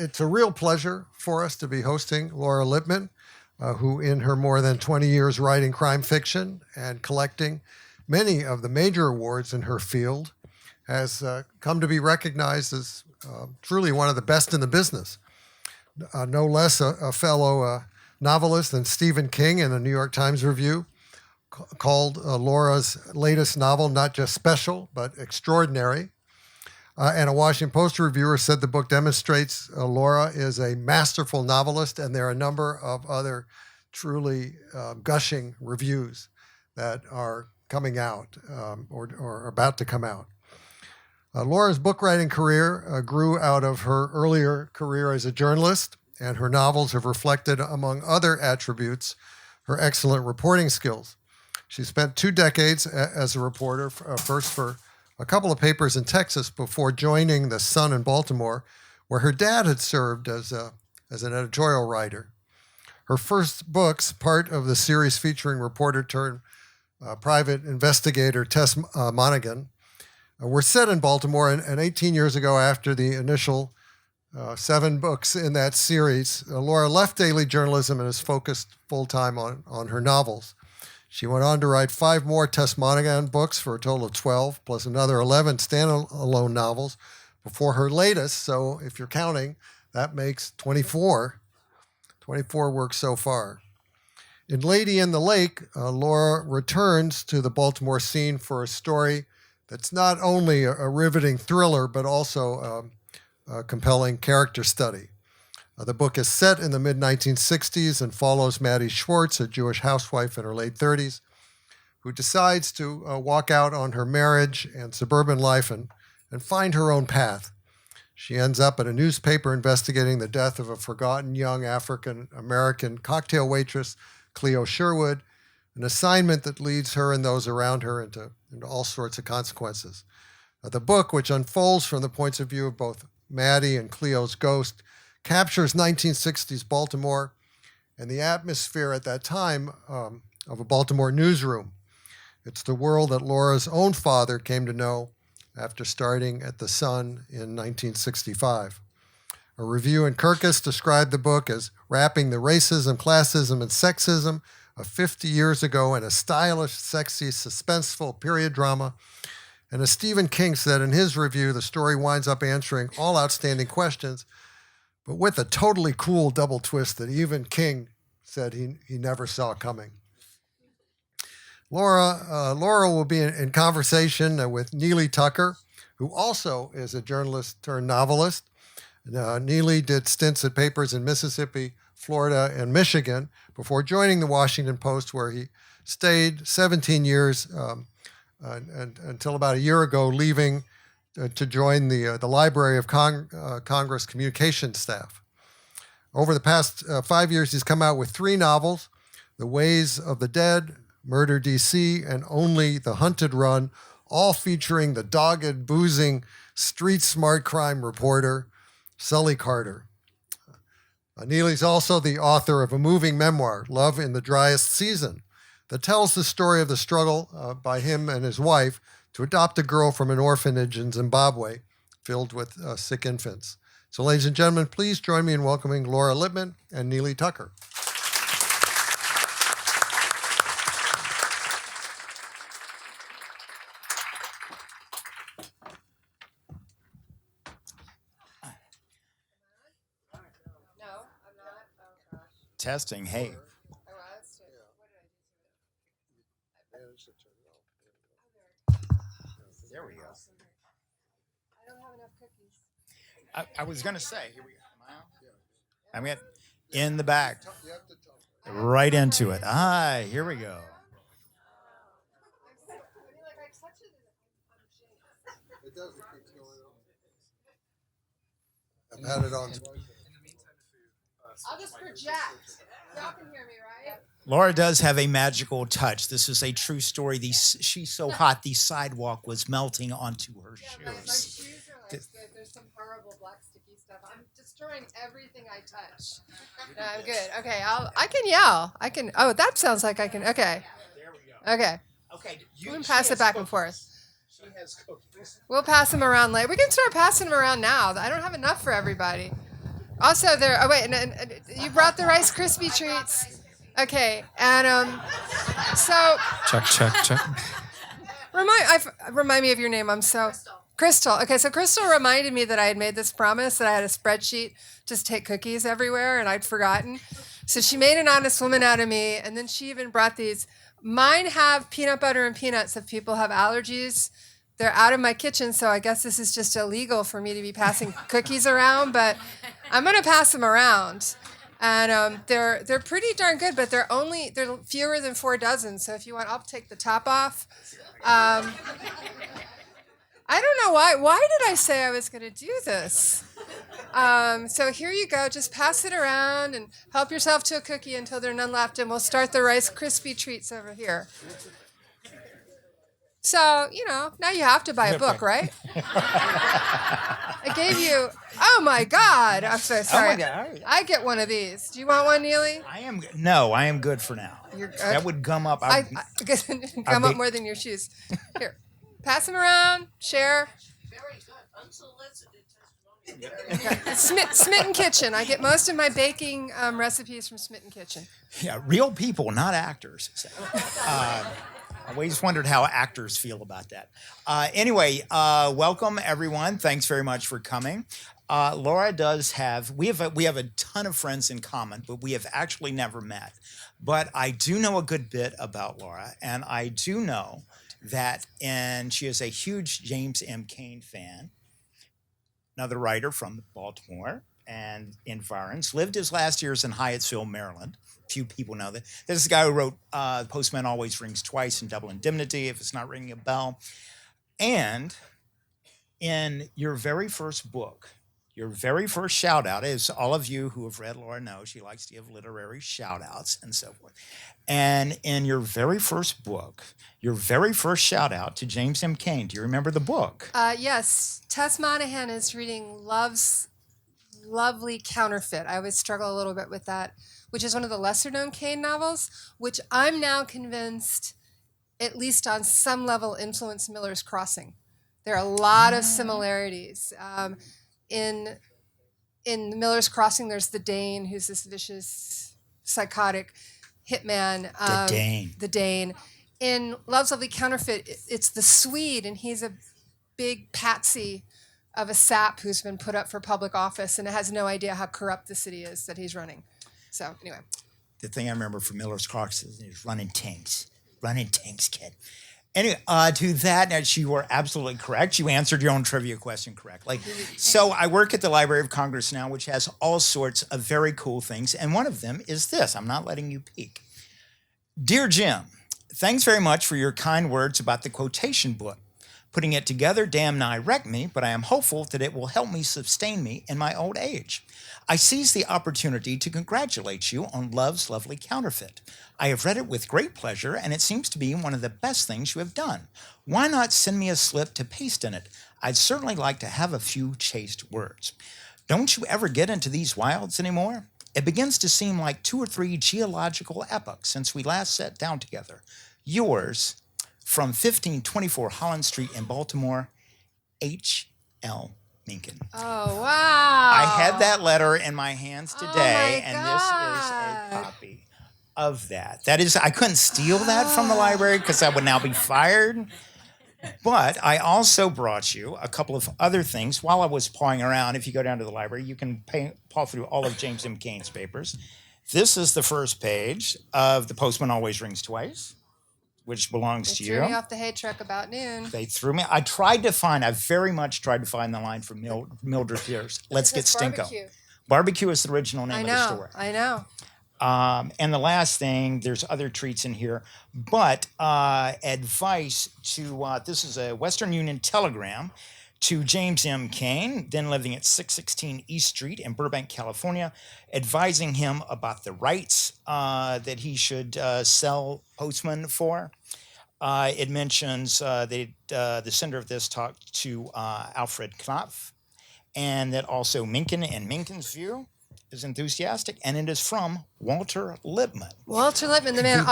It's a real pleasure for us to be hosting Laura Lippman, who in her more than 20 years writing crime fiction and collecting many of the major awards in her field, has come to be recognized as truly one of the best in the business. No less a fellow novelist than Stephen King in the New York Times Review called Laura's latest novel not just special, but extraordinary. And a Washington Post reviewer said the book demonstrates Laura is a masterful novelist, and there are a number of other truly gushing reviews that are coming out or about to come out. Laura's book writing career grew out of her earlier career as a journalist, and her novels have reflected, among other attributes, her excellent reporting skills. She spent 2 decades as a reporter, first for a couple of papers in Texas before joining the Sun in Baltimore, where her dad had served as an editorial writer. Her first books, part of the series featuring reporter turned private investigator Tess Monaghan, were set in Baltimore, and 18 years ago, after the initial 7 books in that series, Laura left daily journalism and is focused full-time on her novels. She went on to write 5 more Tess Monaghan books for a total of 12, plus another 11 standalone novels before her latest. So if you're counting, that makes 24. 24 works so far. In Lady in the Lake, Laura returns to the Baltimore scene for a story that's not only a riveting thriller, but also a compelling character study. The book is set in the mid-1960s and follows Maddie Schwartz, a Jewish housewife in her late 30s, who decides to walk out on her marriage and suburban life and find her own path. She ends up at a newspaper investigating the death of a forgotten young African-American cocktail waitress, Cleo Sherwood, an assignment that leads her and those around her into all sorts of consequences. The book, which unfolds from the points of view of both Maddie and Cleo's ghost, captures 1960s Baltimore and the atmosphere at that time of a Baltimore newsroom. It's the world that Laura's own father came to know after starting at the Sun in 1965. A review in Kirkus described the book as wrapping the racism, classism, and sexism of 50 years ago in a stylish, sexy, suspenseful period drama. And as Stephen King said in his review, the story winds up answering all outstanding questions, but with a totally cool double twist that even King said he never saw coming. Laura will be in conversation with Neely Tucker, who also is a journalist turned novelist. Neely did stints at papers in Mississippi, Florida, and Michigan before joining the Washington Post, where he stayed 17 years until about a year ago, leaving to join the Library of Congress communications staff. Over the past 5 years, he's come out with 3 novels: The Ways of the Dead, Murder DC, and Only the Hunted Run, all featuring the dogged, boozing, street-smart crime reporter, Sully Carter. Neely's also the author of a moving memoir, Love in the Driest Season, that tells the story of the struggle by him and his wife to adopt a girl from an orphanage in Zimbabwe filled with sick infants. So, ladies and gentlemen, please join me in welcoming Laura Lippman and Neely Tucker. Testing, hey. There we go. I don't have enough cookies. I was going to say, here we go. I'm going in the back. Right into it. Here we go. It does, it keeps going on. I've had it on. I'll just project. Y'all can hear me, right? Laura does have a magical touch. This is a true story. She's so hot, the sidewalk was melting onto her shoes. My shoes are like, there's some horrible black sticky stuff. I'm destroying everything I touch. No, I'm good. Okay, I can yell. I can. Oh, that sounds like I can. Okay. There we go. Okay. Okay. We can pass it back and forth. She has cookies. We'll pass them around later. We can start passing them around now. I don't have enough for everybody. Also, there. Oh wait, and you brought the Rice Krispie treats. Okay, and so Check. remind me of your name. I'm so Crystal. Okay, so Crystal reminded me that I had made this promise that I had a spreadsheet just take cookies everywhere, and I'd forgotten. So she made an honest woman out of me, and then she even brought these. Mine have peanut butter and peanuts if people have allergies. They're out of my kitchen, so I guess this is just illegal for me to be passing cookies around, but I'm gonna pass them around. And they're pretty darn good, but they're fewer than 4 dozen. So if you want, I'll take the top off. I don't know why. Why did I say I was going to do this? So here you go. Just pass it around and help yourself to a cookie until there are none left, and we'll start the Rice Krispie treats over here. So, now you have to buy a book, right? I gave you, oh my God. I'm so sorry. Oh my God. I get one of these. Do you want one, Neely? I am good for now. You're good? That would gum up. Gum up more than your shoes. Here, pass them around, share. Very good. Unsolicited Okay. Smitten Kitchen. I get most of my baking recipes from Smitten Kitchen. Yeah, real people, not actors. So, I always wondered how actors feel about that. Anyway, welcome everyone. Thanks very much for coming. Laura does have we have a ton of friends in common, but we have actually never met. But I do know a good bit about Laura, and I do know that, and she is a huge James M. Cain fan. Another writer from Baltimore and environs. Lived his last years in Hyattsville, Maryland. Few people know that. There's a guy who wrote The Postman Always Rings Twice and Double Indemnity, if it's not ringing a bell. And in your very first book, your very first shout out, as all of you who have read Laura know, she likes to give literary shout outs and so forth. And in your very first book, your very first shout out to James M. Cain, do you remember the book? Yes. Tess Monaghan is reading Love's Lovely Counterfeit. I always struggle a little bit with that, which is one of the lesser known Cain novels, which I'm now convinced, at least on some level, influenced Miller's Crossing. There are a lot of similarities. In Miller's Crossing, there's the Dane, who's this vicious, psychotic hitman. The Dane. In Love's Lovely Counterfeit, it's the Swede, and he's a big patsy of a sap who's been put up for public office and has no idea how corrupt the city is that he's running. So anyway. The thing I remember from Miller's Crossing is running tanks, kid. Anyway, to that, and you were absolutely correct. You answered your own trivia question correctly. So I work at the Library of Congress now, which has all sorts of very cool things. And one of them is this. I'm not letting you peek. Dear Jim, thanks very much for your kind words about the quotation book. Putting it together damn nigh wrecked me, but I am hopeful that it will help me sustain me in my old age. I seize the opportunity to congratulate you on Love's Lovely Counterfeit. I have read it with great pleasure, and it seems to be one of the best things you have done. Why not send me a slip to paste in it? I'd certainly like to have a few chaste words. Don't you ever get into these wilds anymore? It begins to seem like 2 or 3 geological epochs since we last sat down together. Yours, from 1524 Holland Street in Baltimore, H.L. Mencken. Oh, wow. I had that letter in my hands today, my and this is God. a copy of that. That is, I couldn't steal that from the library because I would now be fired. But I also brought you a couple of other things while I was pawing around. If you go down to the library, you can paw through all of James M. Cain's papers. This is the first page of The Postman Always Rings Twice, which belongs to you. They threw me off the hay truck about noon. They threw me. I very much tried to find the line from Mildred Pierce. Let's get Stinko. Barbecue. Barbecue is the original name of the store. I know. And the last thing, there's other treats in here, but advice to, this is a Western Union telegram to James M. Cain, then living at 616 East Street in Burbank, California, advising him about the rights that he should sell Postman for. It mentions the sender of this talked to Alfred Knopf, and that also Mencken and Mencken's view is enthusiastic, and it is from Walter Lippman. Walter Lippman, the man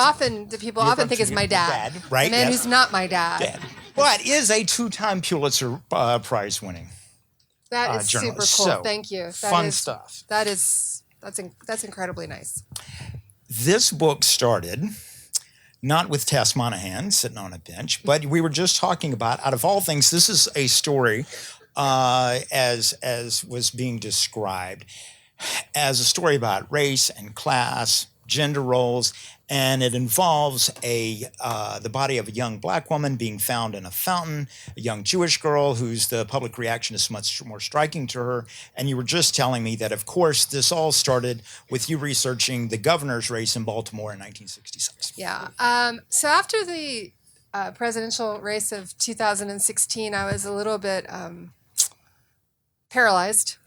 people often think is my dad. Right? The man Yes. who's not my dad. But is a 2-time Pulitzer Prize winning That is super cool. journalist. So, Thank you. Fun stuff. That's incredibly nice. This book started not with Tess Monaghan sitting on a bench, but we were just talking about, out of all things, this is a story as was being described as a story about race and class, gender roles, and it involves the body of a young black woman being found in a fountain, a young Jewish girl whose the public reaction is much more striking to her. And you were just telling me that, of course, this all started with you researching the governor's race in Baltimore in 1966. Yeah. So after the presidential race of 2016, I was a little bit paralyzed.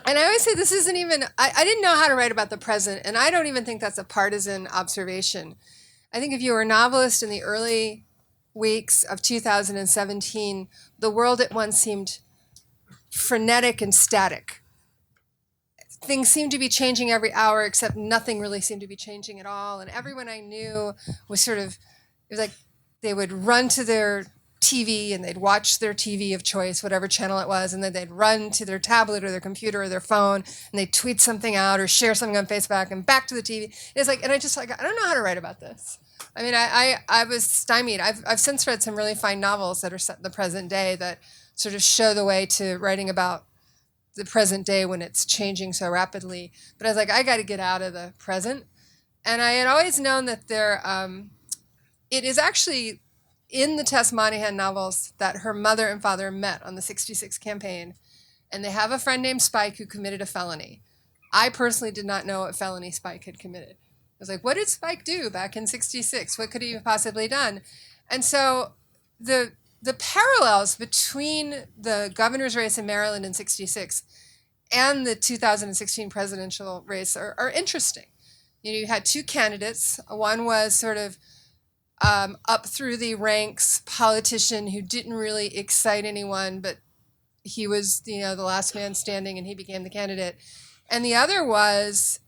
And I always say this isn't even, I didn't know how to write about the present, and I don't even think that's a partisan observation. I think if you were a novelist in the early weeks of 2017, the world at once seemed frenetic and static. Things seemed to be changing every hour, except nothing really seemed to be changing at all. And everyone I knew was sort of, it was like they would run to their TV and they'd watch their TV of choice, whatever channel it was, and then they'd run to their tablet or their computer or their phone and they'd tweet something out or share something on Facebook and back to the TV. It's like, and I just like, I don't know how to write about this. I mean, I was stymied. I've since read some really fine novels that are set in the present day that sort of show the way to writing about the present day when it's changing so rapidly. But I was like, I got to get out of the present. And I had always known that it is actually in the Tess Monaghan novels that her mother and father met on the 66 campaign, and they have a friend named Spike who committed a felony. I personally did not know what felony Spike had committed. I was like, what did Spike do back in 66? What could he have possibly done? And so the parallels between the governor's race in Maryland in 66 and the 2016 presidential race are interesting. You know, you had two candidates. One was sort of up through the ranks politician who didn't really excite anyone, but he was, the last man standing and he became the candidate. And the other was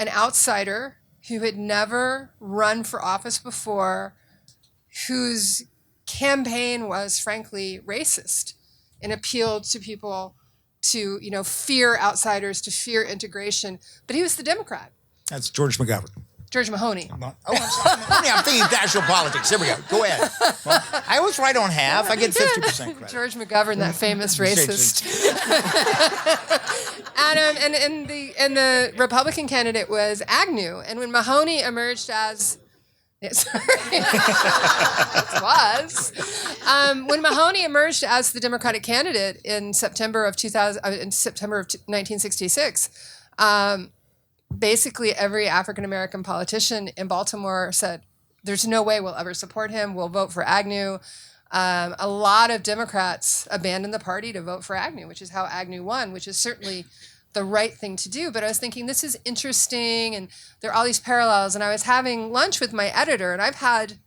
an outsider who had never run for office before, whose campaign was frankly racist and appealed to people to, fear outsiders, to fear integration. But he was the Democrat. That's George McGovern. George Mahoney. Oh, I'm thinking national politics. There we go. Go ahead. Well, I always write on half. I get 50% credit. George McGovern, that famous racist. And the Republican candidate was Agnew. And when Mahoney emerged as when Mahoney emerged as the Democratic candidate in September of 1966, basically every African American politician in Baltimore said, "There's no way we'll ever support him. We'll vote for Agnew." A lot of Democrats abandoned the party to vote for Agnew, which is how Agnew won, which is certainly the right thing to do. But I was thinking, this is interesting, and there are all these parallels. And I was having lunch with my editor, and I've had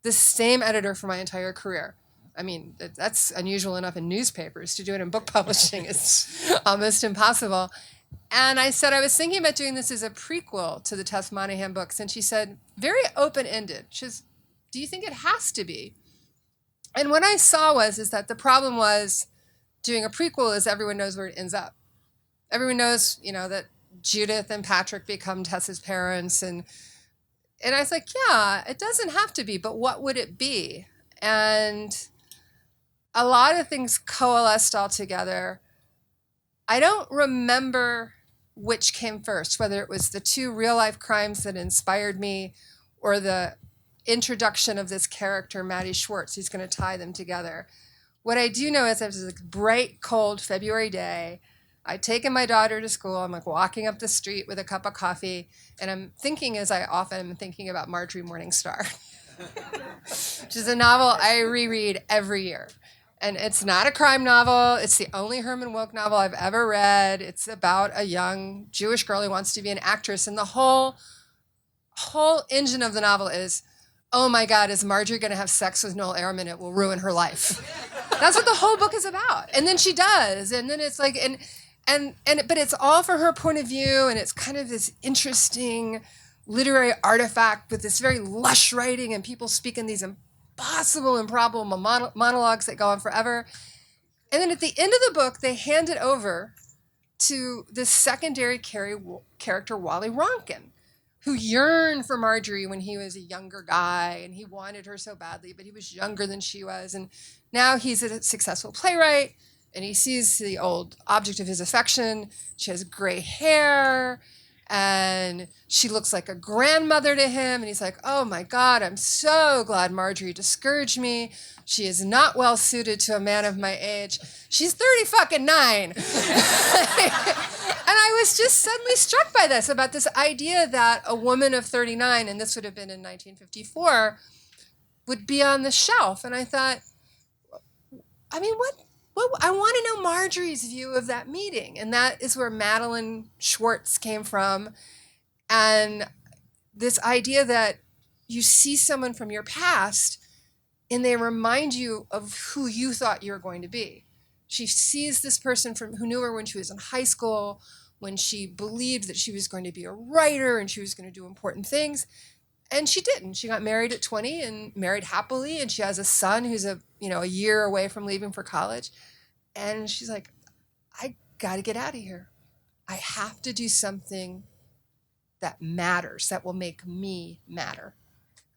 the same editor for my entire career. I mean, that's unusual enough in newspapers. To do it in book publishing is almost impossible. And I said I was thinking about doing this as a prequel to the Tess Monaghan books. And she said, very open-ended. She says, do you think it has to be? And what I saw is that the problem was doing a prequel is everyone knows where it ends up. Everyone knows, that Judith and Patrick become Tess's parents. And I was like, yeah, it doesn't have to be, but what would it be? And a lot of things coalesced all together. I don't remember which came first, whether it was the two real-life crimes that inspired me or the introduction of this character, Maddie Schwartz, who's going to tie them together. What I do know is it was a bright, cold February day. I'd taken my daughter to school. I'm like walking up the street with a cup of coffee, and I'm thinking, as I often am thinking, about Marjorie Morningstar, which is a novel I reread every year. And it's not a crime novel. It's the only Herman Wouk novel I've ever read. It's about a young Jewish girl who wants to be an actress. And the whole engine of the novel is, oh my God, is Marjorie going to have sex with Noel Ehrman? It will ruin her life. That's what the whole book is about. And then she does. And then it's like, but it's all from her point of view. And it's kind of this interesting literary artifact with this very lush writing, and people speak in these impossible, improbable monologues that go on forever. And then at the end of the book, they hand it over to this secondary character, Wally Ronkin, who yearned for Marjorie when he was a younger guy and he wanted her so badly, but he was younger than she was. And now he's a successful playwright and he sees the old object of his affection. She has gray hair and she looks like a grandmother to him. And he's like, oh my God, I'm so glad Marjorie discouraged me. She is not well suited to a man of my age. She's 30 fucking 9. And I was just suddenly struck by this, about this idea that a woman of 39, and this would have been in 1954, would be on the shelf. And I thought, I mean, what I want to know Marjorie's view of that meeting. And that is where Maddie Schwartz came from. And this idea that you see someone from your past and they remind you of who you thought you were going to be. She sees this person who knew her when she was in high school, when she believed that she was going to be a writer and she was going to do important things. And she didn't. She got married at 20 and married happily. And she has a son who's a year away from leaving for college. And she's like, I got to get out of here. I have to do something that matters, that will make me matter.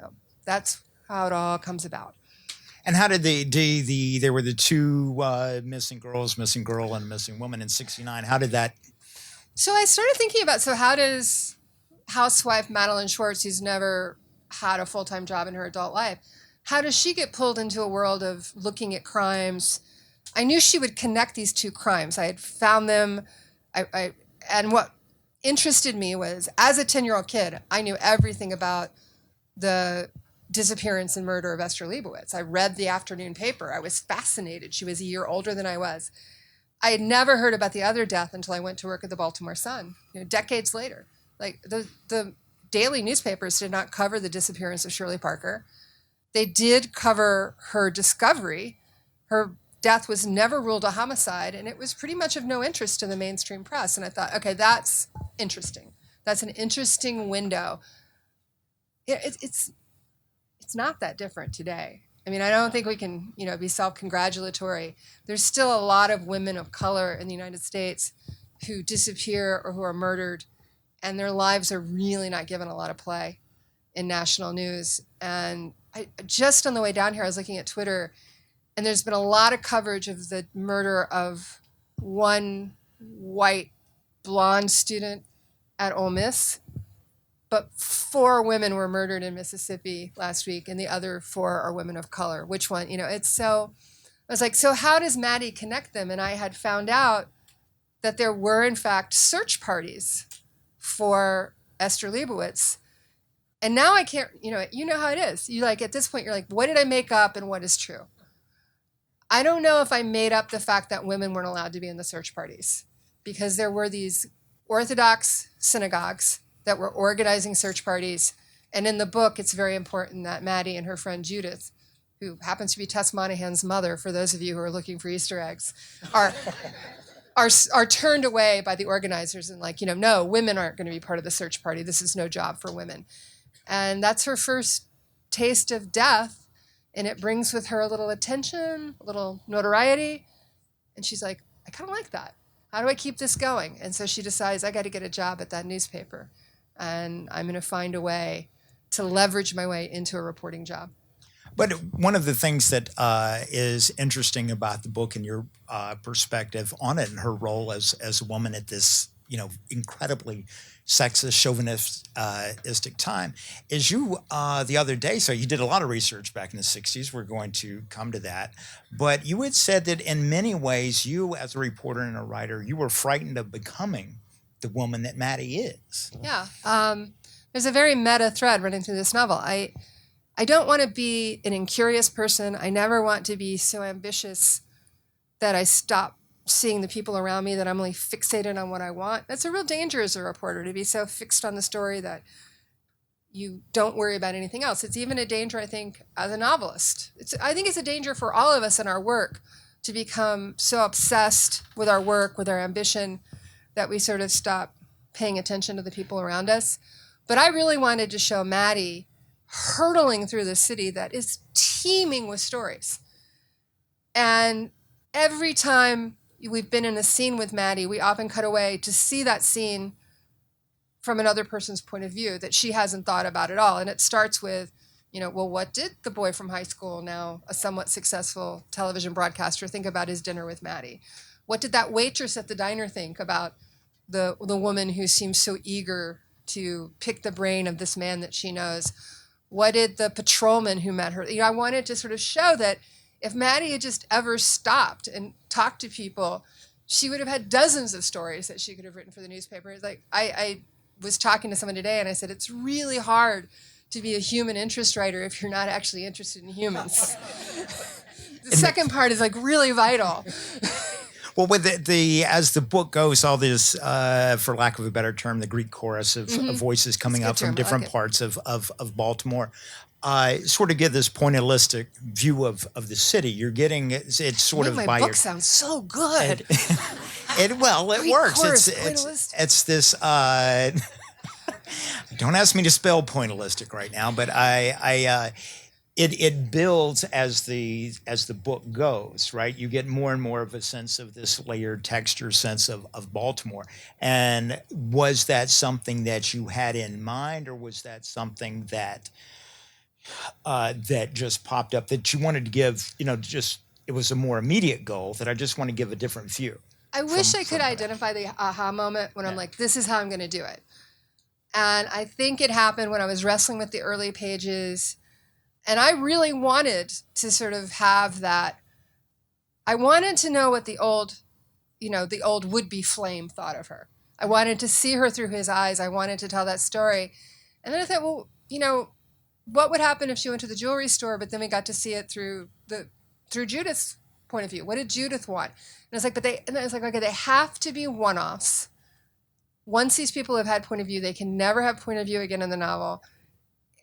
So that's how it all comes about. And how did there were the two missing girl and missing woman in 1969. How did that? So I started thinking about, how does housewife Maddie Schwartz, who's never had a full-time job in her adult life, how does she get pulled into a world of looking at crimes? I knew she would connect these two crimes. I had found them. And what interested me was, as a 10-year-old kid, I knew everything about the disappearance and murder of Esther Leibowitz. I read the afternoon paper. I was fascinated. She was a year older than I was. I had never heard about the other death until I went to work at the Baltimore Sun, decades later. Like the daily newspapers did not cover the disappearance of Shirley Parker. They did cover her discovery. Her death was never ruled a homicide, and it was pretty much of no interest to the mainstream press. And I thought, okay, that's interesting. That's an interesting window. It's not that different today. I mean, I don't think we can, be self-congratulatory. There's still a lot of women of color in the United States who disappear or who are murdered, and their lives are really not given a lot of play in national news. And just on the way down here, I was looking at Twitter, and there's been a lot of coverage of the murder of one white blonde student at Ole Miss, but 4 women were murdered in Mississippi last week, and the other 4 are women of color. Which one? It's so, I was like, so how does Maddie connect them? And I had found out that there were, in fact, search parties for Esther Leibowitz. And now I can't, you know how it is. At this point, you're like, what did I make up and what is true? I don't know if I made up the fact that women weren't allowed to be in the search parties, because there were these Orthodox synagogues that were organizing search parties. And in the book, it's very important that Maddie and her friend Judith, who happens to be Tess Monaghan's mother, for those of you who are looking for Easter eggs, are turned away by the organizers and no, women aren't going to be part of the search party. This is no job for women. And that's her first taste of death. And it brings with her a little attention, a little notoriety. And she's like, I kind of like that. How do I keep this going? And so she decides, I got to get a job at that newspaper. And I'm going to find a way to leverage my way into a reporting job. But one of the things that is interesting about the book and your perspective on it and her role as a woman at this, incredibly sexist, chauvinistic time is you the other day, so you did a lot of research back in the 60s. We're going to come to that. But you had said that in many ways, you as a reporter and a writer, you were frightened of becoming the woman that Maddie is. Yeah. There's a very meta thread running through this novel. I don't want to be an incurious person. I never want to be so ambitious that I stop seeing the people around me, that I'm only fixated on what I want. That's a real danger as a reporter, to be so fixed on the story that you don't worry about anything else. It's even a danger, I think, as a novelist. I think it's a danger for all of us in our work to become so obsessed with our work, with our ambition, that we sort of stop paying attention to the people around us. But I really wanted to show Maddie hurtling through the city that is teeming with stories. And every time we've been in a scene with Maddie, we often cut away to see that scene from another person's point of view that she hasn't thought about at all. And it starts with, well, what did the boy from high school, now a somewhat successful television broadcaster, think about his dinner with Maddie? What did that waitress at the diner think about the woman who seems so eager to pick the brain of this man that she knows? What did the patrolman who met her? I wanted to sort of show that if Maddie had just ever stopped and talked to people, she would have had dozens of stories that she could have written for the newspaper. It's like I was talking to someone today and I said, it's really hard to be a human interest writer if you're not actually interested in humans. The second part is like really vital. Well, with as the book goes, all this, for lack of a better term, the Greek chorus of voices coming up from different parts of Baltimore, sort of give this pointillistic view of the city. You're getting it's sort of my by book sounds so good. It Greek works. chorus, It's this. Don't ask me to spell pointillistic right now, but it builds as the book goes, right? You get more and more of a sense of this layered texture sense of Baltimore. And was that something that you had in mind, or was that something that that just popped up that you wanted to give, just it was a more immediate goal that I just want to give a different view? I wish I could identify the aha moment when I'm like, this is how I'm going to do it. And I think it happened when I was wrestling with the early pages. And I really wanted to sort of have that. I wanted to know what the old would-be Flame thought of her. I wanted to see her through his eyes. I wanted to tell that story. And then I thought, well, what would happen if she went to the jewelry store, but then we got to see it through Judith's point of view? What did Judith want? And I was like, okay, they have to be one-offs. Once these people have had point of view, they can never have point of view again in the novel.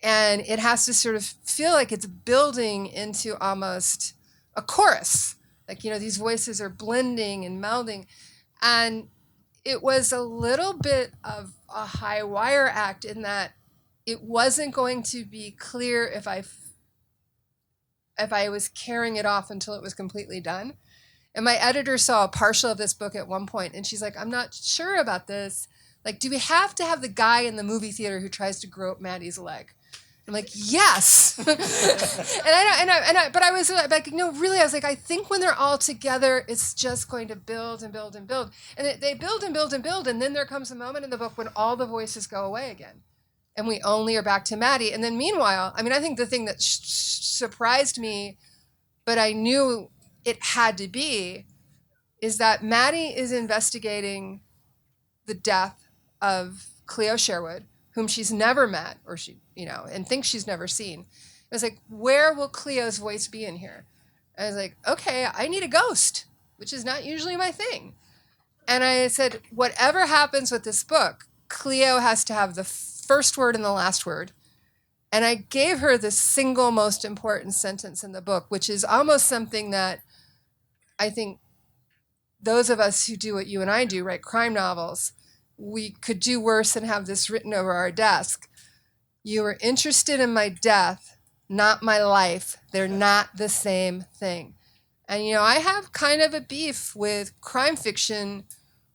And it has to sort of feel like it's building into almost a chorus. Like, these voices are blending and melding. And it was a little bit of a high wire act in that it wasn't going to be clear if I was carrying it off until it was completely done. And my editor saw a partial of this book at one point, and she's like, I'm not sure about this. Like, do we have to have the guy in the movie theater who tries to grope Maddie's leg? I'm like, yes. But I was like, no, really, I was like, I think when they're all together, it's just going to build and build and build. And they build and build and build, and then there comes a moment in the book when all the voices go away again. And we only are back to Maddie. And then meanwhile, I think the thing that surprised me, but I knew it had to be, is that Maddie is investigating the death of Cleo Sherwood, whom she's never met, or and thinks she's never seen. I was like, where will Cleo's voice be in here? I was like, okay, I need a ghost, which is not usually my thing. And I said, whatever happens with this book, Cleo has to have the first word and the last word. And I gave her the single most important sentence in the book, which is almost something that I think those of us who do what you and I do, write crime novels, we could do worse than have this written over our desk. You were interested in my death, not my life. They're not the same thing. And, I have kind of a beef with crime fiction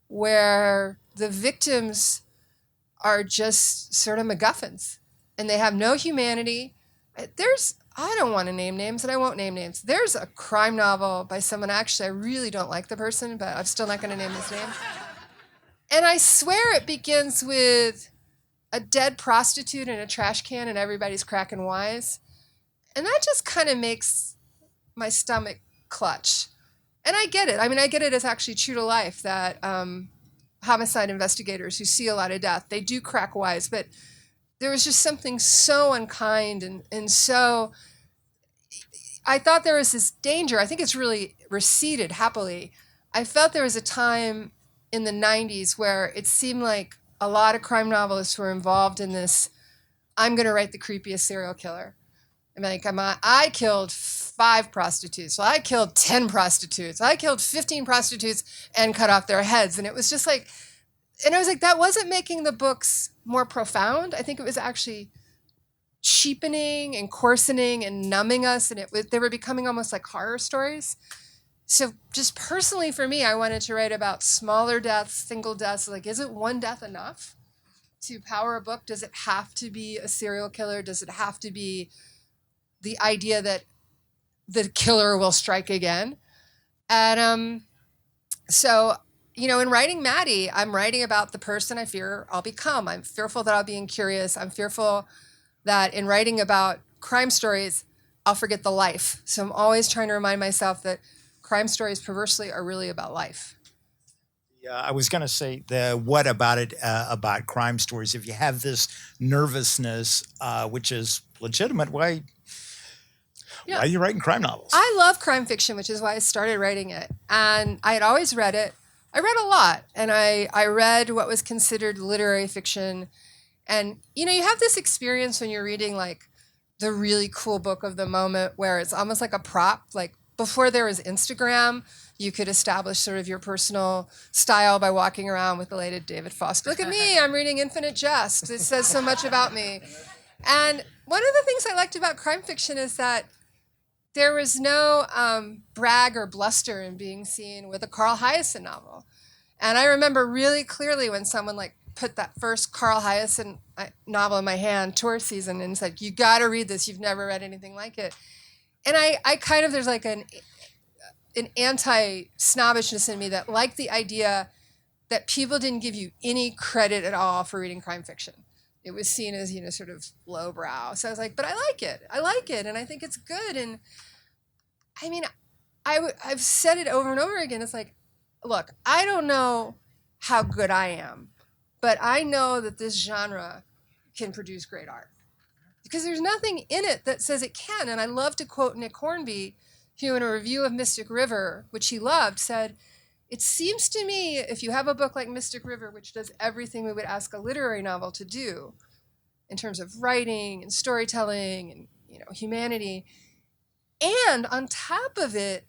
where the victims are just sort of MacGuffins and they have no humanity. I don't want to name names, and I won't name names. There's a crime novel by someone, actually, I really don't like the person, but I'm still not going to name his name. And I swear it begins with a dead prostitute in a trash can and everybody's cracking wise. And that just kind of makes my stomach clutch. And I get it. I get it as actually true to life that homicide investigators who see a lot of death, they do crack wise, but there was just something so unkind and so, I thought there was this danger. I think it's really receded happily. I felt there was a time in the 90s where it seemed like a lot of crime novelists were involved in this, I'm going to write the creepiest serial killer. I killed 5 prostitutes. Well, I killed 10 prostitutes. I killed 15 prostitutes and cut off their heads. And it was just like, and I was like, that wasn't making the books more profound. I think it was actually cheapening and coarsening and numbing us. And they were becoming almost like horror stories. So just personally for me, I wanted to write about smaller deaths, single deaths. Like, isn't one death enough to power a book? Does it have to be a serial killer? Does it have to be the idea that the killer will strike again? And so, in writing Maddie, I'm writing about the person I fear I'll become. I'm fearful that I'll be incurious. I'm fearful that in writing about crime stories, I'll forget the life. So I'm always trying to remind myself that crime stories perversely are really about life. Yeah, I was going to say the what about it about crime stories. If you have this nervousness, which is legitimate, why are you writing crime novels? I love crime fiction, which is why I started writing it. And I had always read it. I read a lot, and I read what was considered literary fiction. And you have this experience when you're reading like the really cool book of the moment where it's almost like a prop. Like before there was Instagram, you could establish sort of your personal style by walking around with elated David Foster. Look at me, I'm reading Infinite Jest. It says so much about me. And one of the things I liked about crime fiction is that there was no brag or bluster in being seen with a Carl Hiaasen novel. And I remember really clearly when someone like put that first Carl Hiaasen novel in my hand, Tour Season, and said, you got to read this. You've never read anything like it. And I kind of, there's like an anti-snobbishness in me that liked the idea that people didn't give you any credit at all for reading crime fiction. It was seen as, sort of lowbrow. So I was like, but I like it. I like it. And I think it's good. And I mean, I've said it over and over again. It's like, look, I don't know how good I am, but I know that this genre can produce great art because there's nothing in it that says it can. And I love to quote Nick Hornby, who in a review of Mystic River, which he loved, said, it seems to me if you have a book like Mystic River, which does everything we would ask a literary novel to do in terms of writing and storytelling and humanity, and on top of it,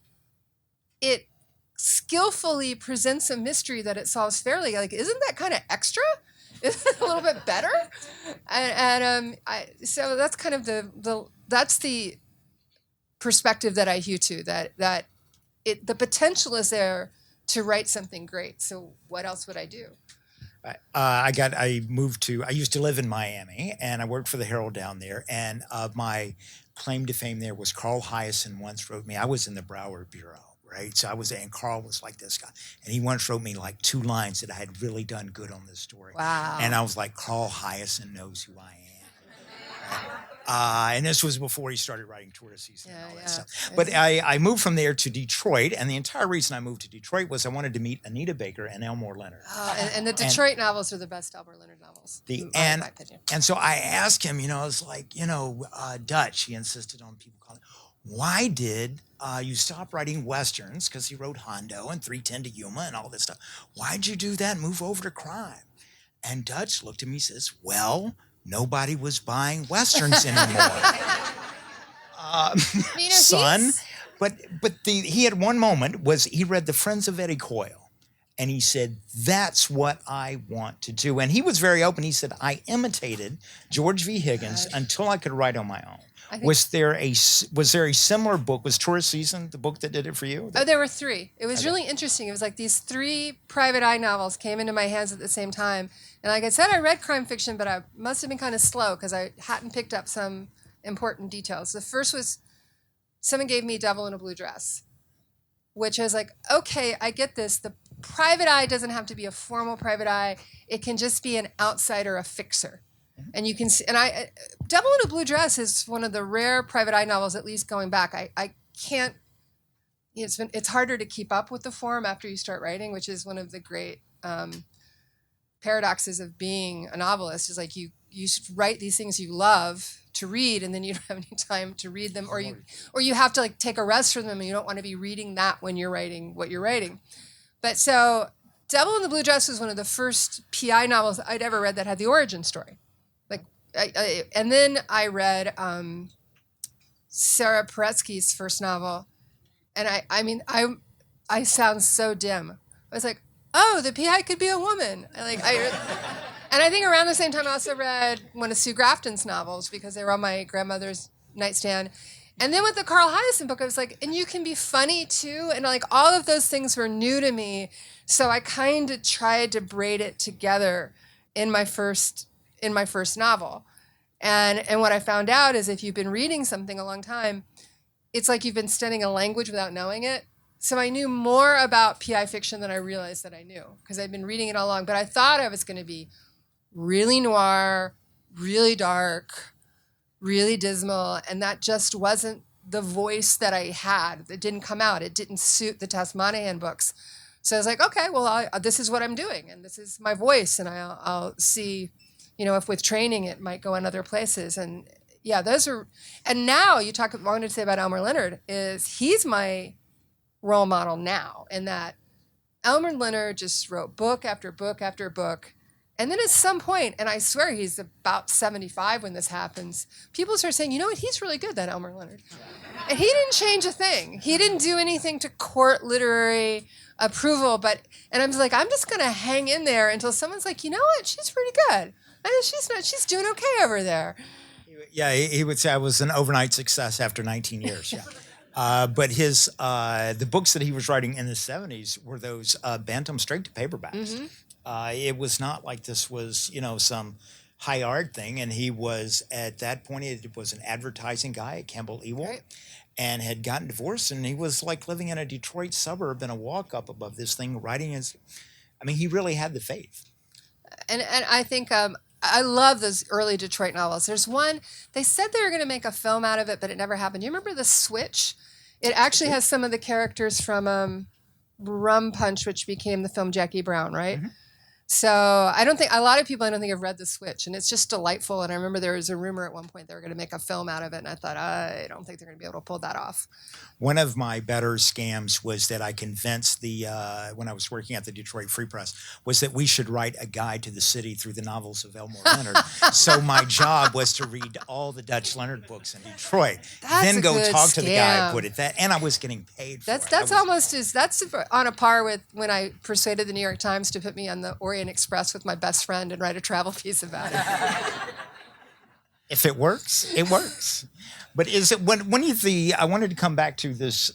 it skillfully presents a mystery that it solves fairly. Like, isn't that kind of extra? Isn't it a little bit better? So that's kind of that's the perspective that I hew to. That the potential is there to write something great. So what else would I do? I used to live in Miami, and I worked for the Herald down there. And my claim to fame there was Carl Hiaasen once wrote me. I was in the Broward Bureau, right? So I was there, and Carl was like this guy. And he once wrote me like 2 lines that I had really done good on this story. Wow. And I was like, Carl Hiaasen knows who I am. And this was before he started writing Tour Season and all that stuff. But I moved from there to Detroit, and the entire reason I moved to Detroit was I wanted to meet Anita Baker and Elmore Leonard. And the Detroit novels are the best Elmore Leonard novels, in my opinion. And so I asked him, I was like, Dutch, he insisted on people calling. Why did you stop writing Westerns? Because he wrote Hondo and 310 to Yuma and all this stuff. Why'd you do that and move over to crime? And Dutch looked at me and says, well, nobody was buying Westerns anymore. Son. But he had one moment was he read The Friends of Eddie Coyle. And he said, that's what I want to do. And he was very open. He said, I imitated George V. Higgins until I could write on my own. Was there a similar book? Was Tourist Season the book that did it for you? Oh, there were 3. It was really interesting. It was like these 3 private eye novels came into my hands at the same time. And like I said, I read crime fiction, but I must have been kind of slow because I hadn't picked up some important details. The first was someone gave me Devil in a Blue Dress, which I was like, okay, I get this. The private eye doesn't have to be a formal private eye. It can just be an outsider, a fixer. And you can see, Devil in a Blue Dress is one of the rare private eye novels, at least going back. I can't, it's harder to keep up with the form after you start writing, which is one of the great paradoxes of being a novelist, is like you write these things you love to read, and then you don't have any time to read them, or you have to like take a rest from them, and you don't want to be reading that when you're writing what you're writing. But so Devil in the Blue Dress was one of the first PI novels I'd ever read that had the origin story. And then I read Sarah Paretsky's first novel, and I sound so dim. I was like, oh, the PI could be a woman. And I think around the same time I also read one of Sue Grafton's novels because they were on my grandmother's nightstand, And then with the Carl Hyacin book, I was like, and you can be funny too. And like all of those things were new to me. So I kind of tried to braid it together in my first novel. And what I found out is if you've been reading something a long time, it's like you've been studying a language without knowing it. So I knew more about PI fiction than I realized that I knew because I'd been reading it all along. But I thought I was going to be really noir, really dark, really dismal, and that just wasn't the voice that I had. It didn't come out. It didn't suit the Tess Monaghan books. So I was like, okay, well, this is what I'm doing, and this is my voice, and I'll see, if with training it might go in other places. And yeah, those are. And now you talk. What I wanted to say about Elmer Leonard is he's my role model now, in that Elmer Leonard just wrote book after book after book. And then at some point, and I swear he's about 75 when this happens, people start saying, you know what, he's really good, that Elmer Leonard. And he didn't change a thing. He didn't do anything to court literary approval. And I'm just like, I'm just going to hang in there until someone's like, you know what, she's pretty good. She's doing okay over there. Yeah, he would say I was an overnight success after 19 years, yeah. But the books that he was writing in the 70s were those Bantam straight to paperbacks. Mm-hmm. It was not like this was, some high art thing. And he was, at that point, he was an advertising guy at Campbell Ewell, right, and had gotten divorced. And he was like living in a Detroit suburb in a walk up above this thing, he really had the faith. And I think I love those early Detroit novels. There's one, they said they were going to make a film out of it, but it never happened. You remember The Switch? It actually has some of the characters from Rum Punch, which became the film Jackie Brown, right? Mm-hmm. So I don't think have read The Switch, and it's just delightful. And I remember there was a rumor at one point they were going to make a film out of it, and I thought, I don't think they're going to be able to pull that off. One of my better scams was that I convinced when I was working at the Detroit Free Press, was that we should write a guide to the city through the novels of Elmore Leonard. So my job was to read all the Dutch Leonard books in Detroit, then go talk to the guy who put it that, and I was getting paid for it. That's on a par with when I persuaded the New York Times to put me on the Orient Express with my best friend and write a travel piece about it. If it works, it works. But is it I wanted to come back to this.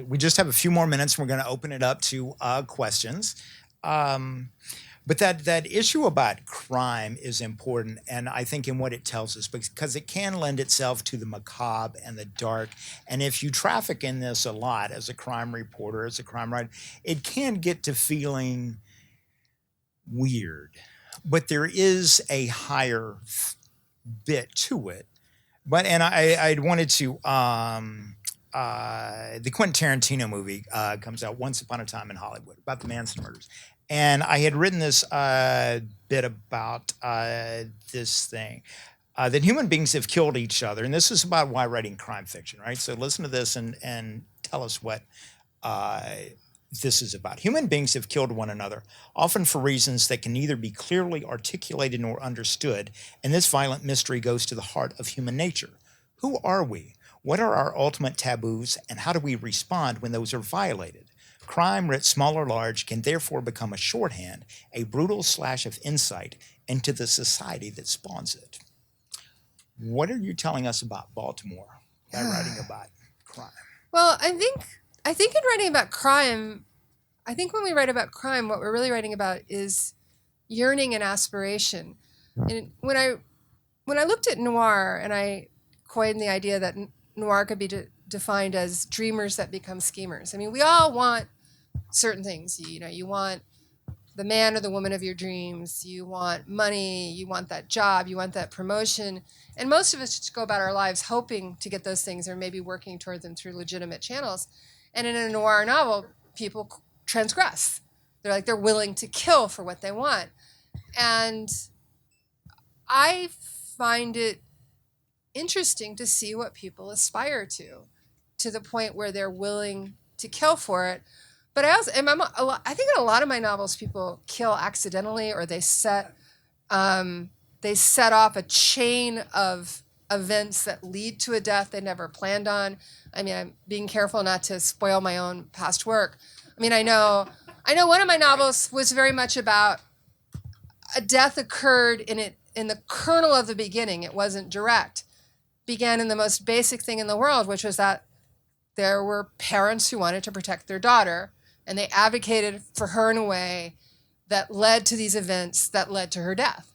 We just have a few more minutes. And we're going to open it up to questions. But that issue about crime is important, and I think in what it tells us, because it can lend itself to the macabre and the dark. And if you traffic in this a lot as a crime reporter, as a crime writer, it can get to feeling weird. But there is a higher bit to it. And I wanted to, the Quentin Tarantino movie comes out, Once Upon a Time in Hollywood, about the Manson murders. And I had written this bit about this thing, that human beings have killed each other. And this is about why writing crime fiction, right? So listen to this and tell us what this is about. Human beings have killed one another, often for reasons that can neither be clearly articulated nor understood, and this violent mystery goes to the heart of human nature. Who are we? What are our ultimate taboos, and how do we respond when those are violated? Crime, writ small or large, can therefore become a shorthand, a brutal slash of insight into the society that spawns it. What are you telling us about Baltimore by writing about crime? Well, I think in writing about crime, when we write about crime, what we're really writing about is yearning and aspiration. And when I looked at noir, and I coined the idea that noir could be defined as dreamers that become schemers. I mean, we all want certain things. You want the man or the woman of your dreams. You want money. You want that job. You want that promotion. And most of us just go about our lives hoping to get those things, or maybe working toward them through legitimate channels. And in a noir novel, people transgress. They're willing to kill for what they want. And I find it interesting to see what people aspire to the point where they're willing to kill for it. But I think in a lot of my novels, people kill accidentally, or they set off a chain of events that lead to a death they never planned on. I mean, I'm being careful not to spoil my own past work. I mean, I know one of my novels was very much about a death occurred in the kernel of the beginning. It wasn't direct. began in the most basic thing in the world, which was that there were parents who wanted to protect their daughter, and they advocated for her in a way that led to these events that led to her death.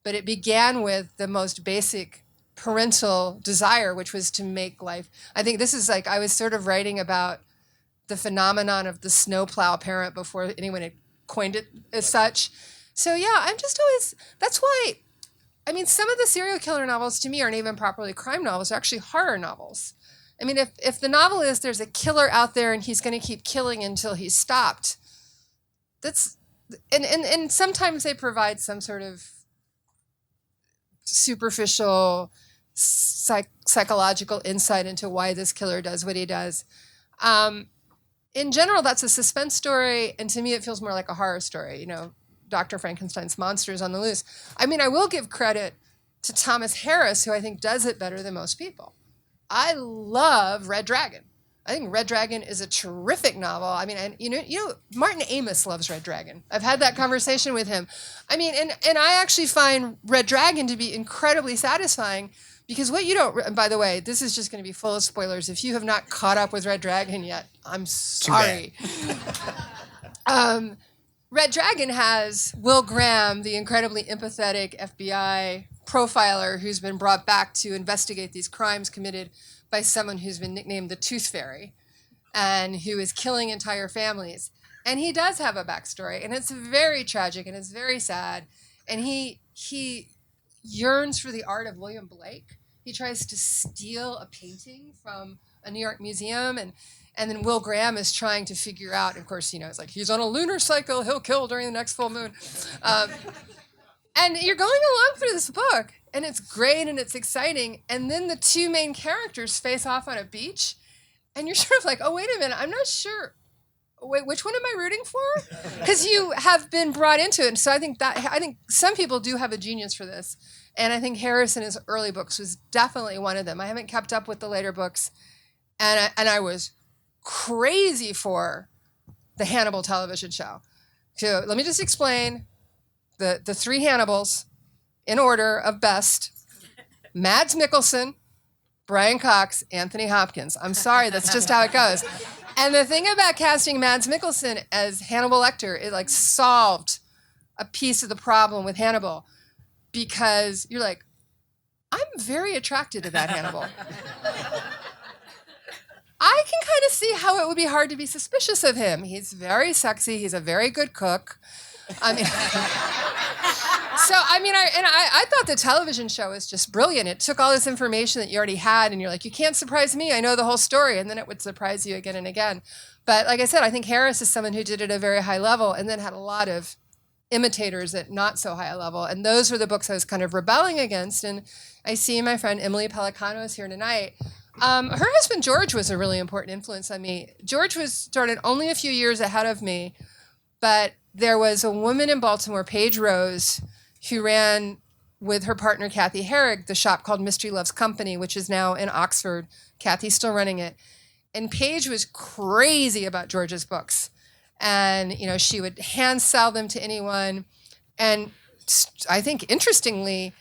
But it began with the most basic parental desire, which was to make life. I think this is like, I was sort of writing about the phenomenon of the snowplow parent before anyone had coined it as such. So yeah, I'm just always, that's why, I mean, some of the serial killer novels to me aren't even properly crime novels, they're actually horror novels. I mean, if the novel is there's a killer out there and he's going to keep killing until he's stopped, that's, and sometimes they provide some sort of superficial psychological insight into why this killer does what he does. In general, that's a suspense story, and to me it feels more like a horror story, you know, Dr. Frankenstein's monsters on the loose. I mean, I will give credit to Thomas Harris, who I think does it better than most people. I love Red Dragon. I think Red Dragon is a terrific novel. I mean, and you know, Martin Amis loves Red Dragon. I've had that conversation with him. I mean, and I actually find Red Dragon to be incredibly satisfying because what you don't, and by the way, this is just going to be full of spoilers. If you have not caught up with Red Dragon yet, I'm sorry. Red Dragon has Will Graham, the incredibly empathetic FBI profiler who's been brought back to investigate these crimes committed by someone who's been nicknamed the Tooth Fairy and who is killing entire families. And he does have a backstory, and it's very tragic and it's very sad. And he yearns for the art of William Blake. He tries to steal a painting from a New York museum, and then Will Graham is trying to figure out, of course, you know, it's like, he's on a lunar cycle, he'll kill during the next full moon. And you're going along through this book, and it's great and it's exciting. And then the two main characters face off on a beach, and you're sort of like, oh, wait a minute, I'm not sure. Wait, which one am I rooting for? Because you have been brought into it. And so I think some people do have a genius for this. And I think Harris in his early books was definitely one of them. I haven't kept up with the later books. And I was crazy for the Hannibal television show. So let me just explain the three Hannibals in order of best. Mads Mikkelsen, Brian Cox, Anthony Hopkins. I'm sorry, that's just how it goes. And the thing about casting Mads Mikkelsen as Hannibal Lecter, it like solved a piece of the problem with Hannibal, because you're like, I'm very attracted to that Hannibal. I can kind of see how it would be hard to be suspicious of him. He's very sexy. He's a very good cook. I mean, I thought the television show was just brilliant. It took all this information that you already had, and you're like, you can't surprise me. I know the whole story, and then it would surprise you again and again. But like I said, I think Harris is someone who did it at a very high level, and then had a lot of imitators at not so high a level. And those were the books I was kind of rebelling against. And I see my friend Emily Pelicano is here tonight. Her husband George was a really important influence on me. George was started only a few years ahead of me, but there was a woman in Baltimore, Paige Rose, who ran with her partner Kathy Herrig the shop called Mystery Loves Company, which is now in Oxford. Kathy's still running it. And Paige was crazy about George's books. And, you know, she would hand sell them to anyone. And I think, interestingly,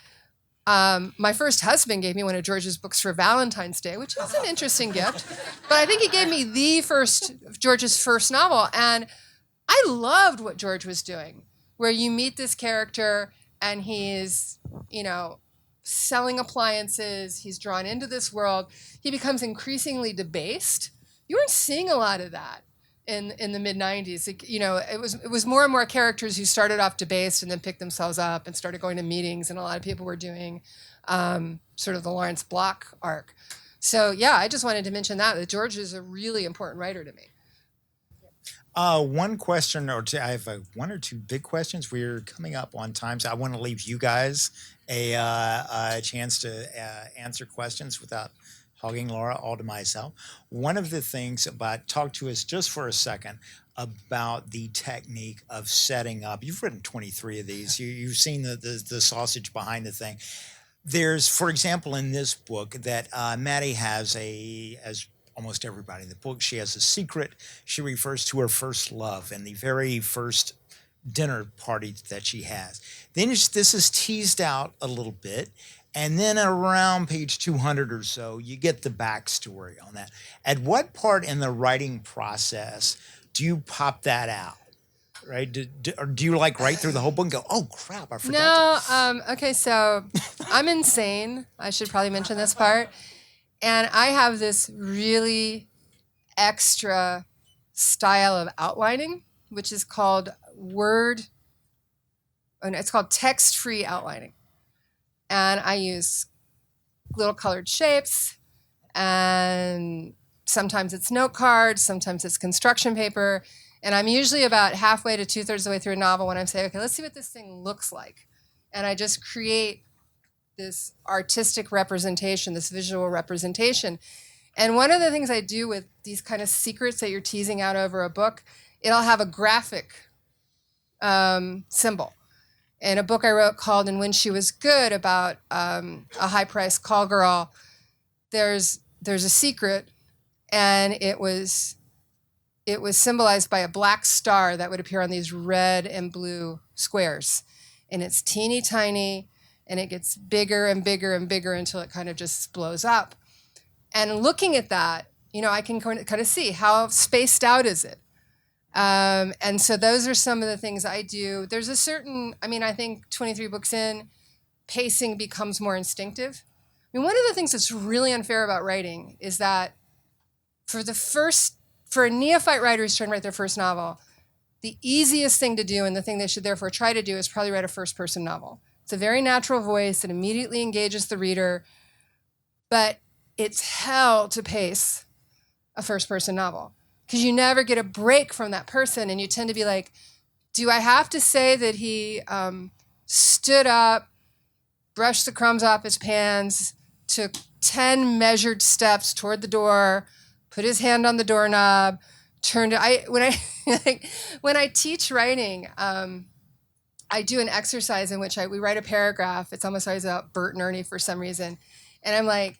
my first husband gave me one of George's books for Valentine's Day, which is an interesting gift. But I think he gave me George's first novel. And I loved what George was doing, where you meet this character and he's, you know, selling appliances. He's drawn into this world. He becomes increasingly debased. You weren't seeing a lot of that in the mid-90s. You know, it was more and more characters who started off debased and then picked themselves up and started going to meetings, and a lot of people were doing sort of the Lawrence Block arc. So yeah, I just wanted to mention that George is a really important writer to me. One question or two, I have one or two big questions. We're coming up on time, so I want to leave you guys a chance to answer questions without hogging Laura all to myself. One of the things talk to us just for a second about the technique of setting up. You've written 23 of these. You've seen the sausage behind the thing. There's, for example, in this book that Maddie has as almost everybody in the book, she has a secret. She refers to her first love and the very first dinner party that she has. Then this is teased out a little bit, And then around page 200 or so, you get the backstory on that. At what part in the writing process do you pop that out? Right? Or do you like write through the whole book and go, oh crap, I forgot No, okay, so I'm insane. I should probably mention this part. And I have this really extra style of outlining, which is called it's called text-free outlining. And I use little colored shapes, and sometimes it's note cards, sometimes it's construction paper. And I'm usually about halfway to 2/3 of the way through a novel when I'm saying, okay, let's see what this thing looks like. And I just create this artistic representation, this visual representation. And one of the things I do with these kind of secrets that you're teasing out over a book, it'll have a graphic symbol. In a book I wrote called And When She Was Good about a high-priced call girl, there's a secret, and it was symbolized by a black star that would appear on these red and blue squares. And it's teeny tiny, and it gets bigger and bigger and bigger until it kind of just blows up. And looking at that, I can kind of see how spaced out is it. And so those are some of the things I do. There's a certain, I think 23 books in, pacing becomes more instinctive. One of the things that's really unfair about writing is that for a neophyte writer who's trying to write their first novel, the easiest thing to do, and the thing they should therefore try to do, is probably write a first-person novel. It's a very natural voice. It immediately engages the reader. But it's hell to pace a first-person novel because you never get a break from that person, and you tend to be like, do I have to say that he stood up, brushed the crumbs off his pants, took 10 measured steps toward the door, put his hand on the doorknob, when I teach writing, I do an exercise in which we write a paragraph. It's almost always about Bert and Ernie for some reason. And I'm like,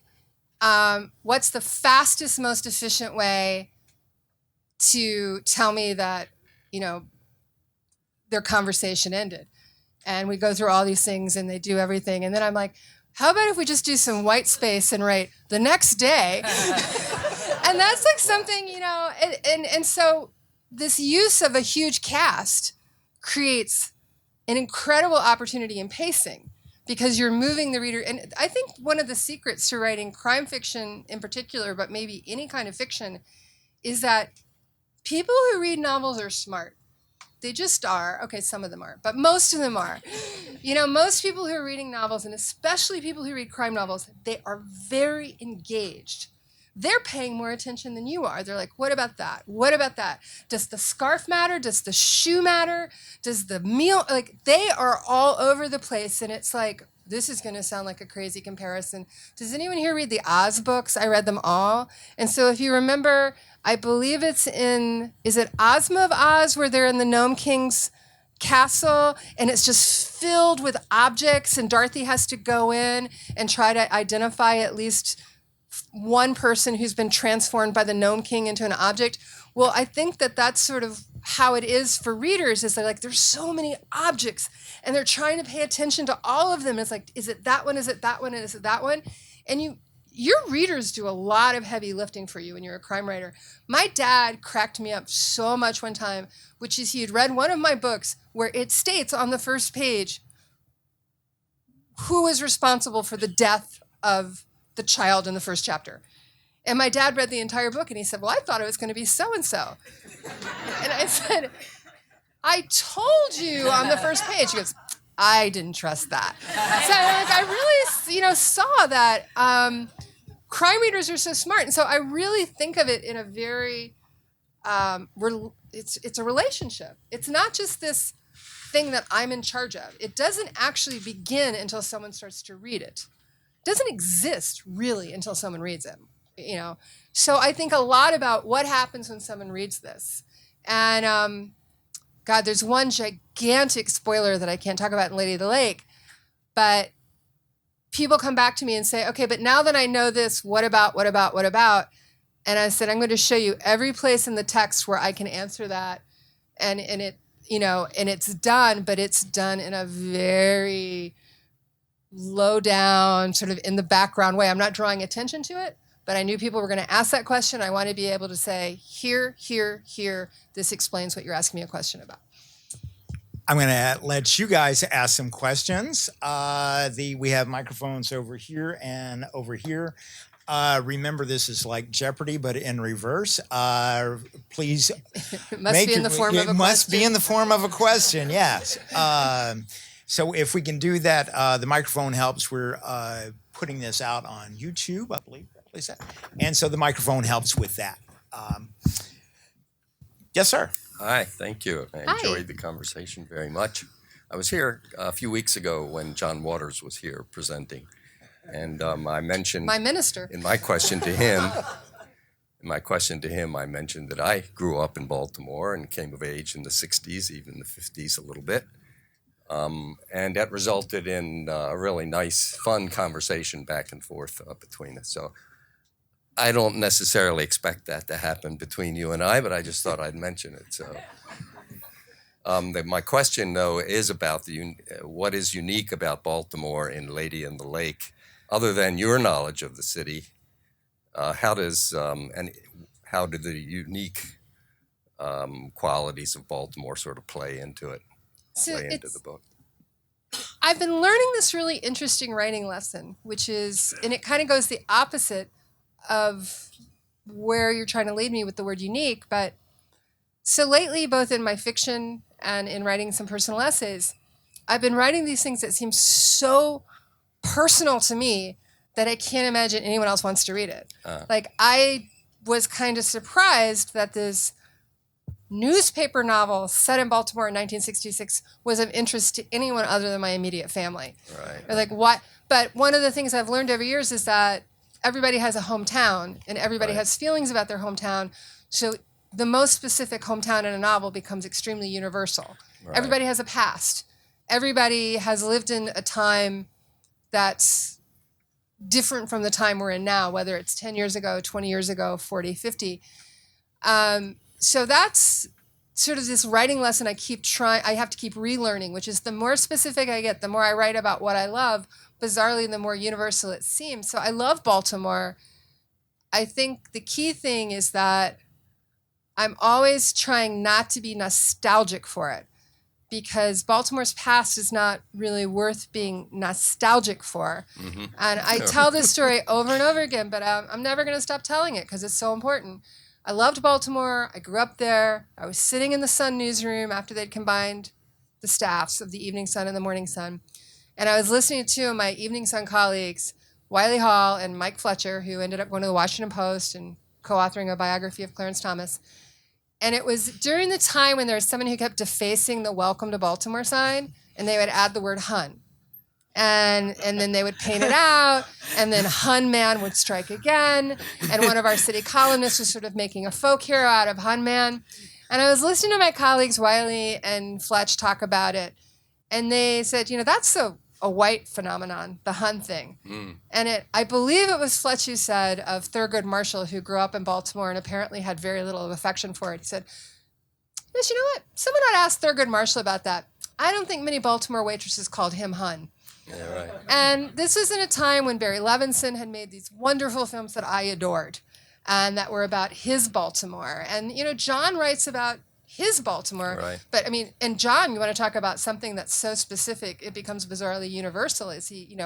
what's the fastest, most efficient way to tell me that, their conversation ended? And we go through all these things, and they do everything. And then I'm like, how about if we just do some white space and write the next day? And that's like something, and so this use of a huge cast creates an incredible opportunity in pacing because you're moving the reader. And I think one of the secrets to writing crime fiction in particular, but maybe any kind of fiction, is that people who read novels are smart. They just are. Okay, some of them are, but most of them are. Most people who are reading novels, and especially people who read crime novels, they are very engaged. They're paying more attention than you are. They're like, what about that? What about that? Does the scarf matter? Does the shoe matter? Does the meal? They are all over the place. And it's like, this is going to sound like a crazy comparison. Does anyone here read the Oz books? I read them all. And so if you remember, I believe is it Ozma of Oz, where they're in the Gnome King's castle, and it's just filled with objects, and Dorothy has to go in and try to identify at least one person who's been transformed by the Gnome King into an object. Well, I think that that's sort of how it is for readers, is they're like, there's so many objects, and they're trying to pay attention to all of them. It's like, is it that one? Is it that one? And is it that one? And your readers do a lot of heavy lifting for you when you're a crime writer. My dad cracked me up so much one time, which is he had read one of my books where it states on the first page who is responsible for the death of the child in the first chapter. And my dad read the entire book, and he said, well, I thought it was going to be so-and-so. And I said, I told you on the first page. He goes, I didn't trust that. So I really, saw that crime readers are so smart. And so I really think of it in a very, it's a relationship. It's not just this thing that I'm in charge of. It doesn't actually begin until someone starts to read it. It doesn't exist really until someone reads it, So I think a lot about what happens when someone reads this. And God, there's one gigantic spoiler that I can't talk about in Lady of the Lake, but people come back to me and say, okay, but now that I know this, what about? And I said, I'm going to show you every place in the text where I can answer that. And it, and it's done, but it's done in a very low down, sort of in the background way. I'm not drawing attention to it, but I knew people were going to ask that question. I want to be able to say, here, this explains what you're asking me a question about. I'm going to let you guys ask some questions. We have microphones over here and over here. Remember, this is like Jeopardy, but in reverse. Please, it must be in the form of a question. It must be in the form of a question. Yes. So if we can do that, the microphone helps. We're putting this out on YouTube, I believe. And so the microphone helps with that. Yes, sir. Hi, thank you. I enjoyed the conversation very much. I was here a few weeks ago when John Waters was here presenting, and I mentioned my minister. In my question to him, I mentioned that I grew up in Baltimore and came of age in the 60s, even the 50s a little bit. And that resulted in a really nice, fun conversation back and forth between us. So I don't necessarily expect that to happen between you and I, but I just thought I'd mention it. So, my question, though, is about what is unique about Baltimore in Lady in the Lake, other than your knowledge of the city. How do the unique qualities of Baltimore sort of play into it? Into the book. I've been learning this really interesting writing lesson, which is, and it kind of goes the opposite of where you're trying to lead me with the word unique. But so lately, both in my fiction and in writing some personal essays, I've been writing these things that seem so personal to me that I can't imagine anyone else wants to read it. Like, I was kind of surprised that this newspaper novel set in Baltimore in 1966 was of interest to anyone other than my immediate family. Right. Or like, what? But one of the things I've learned over years is that everybody has a hometown and everybody has feelings about their hometown. So the most specific hometown in a novel becomes extremely universal. Right. Everybody has a past. Everybody has lived in a time that's different from the time we're in now, whether it's 10 years ago, 20 years ago, 40, 50. So that's sort of this writing lesson I have to keep relearning, which is the more specific I get, the more I write about what I love, bizarrely, the more universal it seems. So I love Baltimore. I think the key thing is that I'm always trying not to be nostalgic for it, because Baltimore's past is not really worth being nostalgic for. Mm-hmm. And I tell this story over and over again, but I'm never going to stop telling it because it's so important. I loved Baltimore. I grew up there. I was sitting in the Sun newsroom after they'd combined the staffs of the Evening Sun and the Morning Sun. And I was listening to two of my Evening Sun colleagues, Wiley Hall and Mike Fletcher, who ended up going to the Washington Post and co-authoring a biography of Clarence Thomas. And it was during the time when there was someone who kept defacing the Welcome to Baltimore sign, and they would add the word Hun. And then they would paint it out, and then Hun Man would strike again. And one of our city columnists was sort of making a folk hero out of Hun Man. And I was listening to my colleagues, Wiley and Fletch, talk about it. And they said, that's a white phenomenon, the Hun thing. Mm. And I believe it was Fletch who said, of Thurgood Marshall, who grew up in Baltimore and apparently had very little affection for it. He said, yes, you know what? Someone ought to ask Thurgood Marshall about that. I don't think many Baltimore waitresses called him Hun. Yeah, right. And this was in a time when Barry Levinson had made these wonderful films that I adored and that were about his Baltimore. And, John writes about his Baltimore. Right. But, and John, you want to talk about something that's so specific, it becomes bizarrely universal. Is he,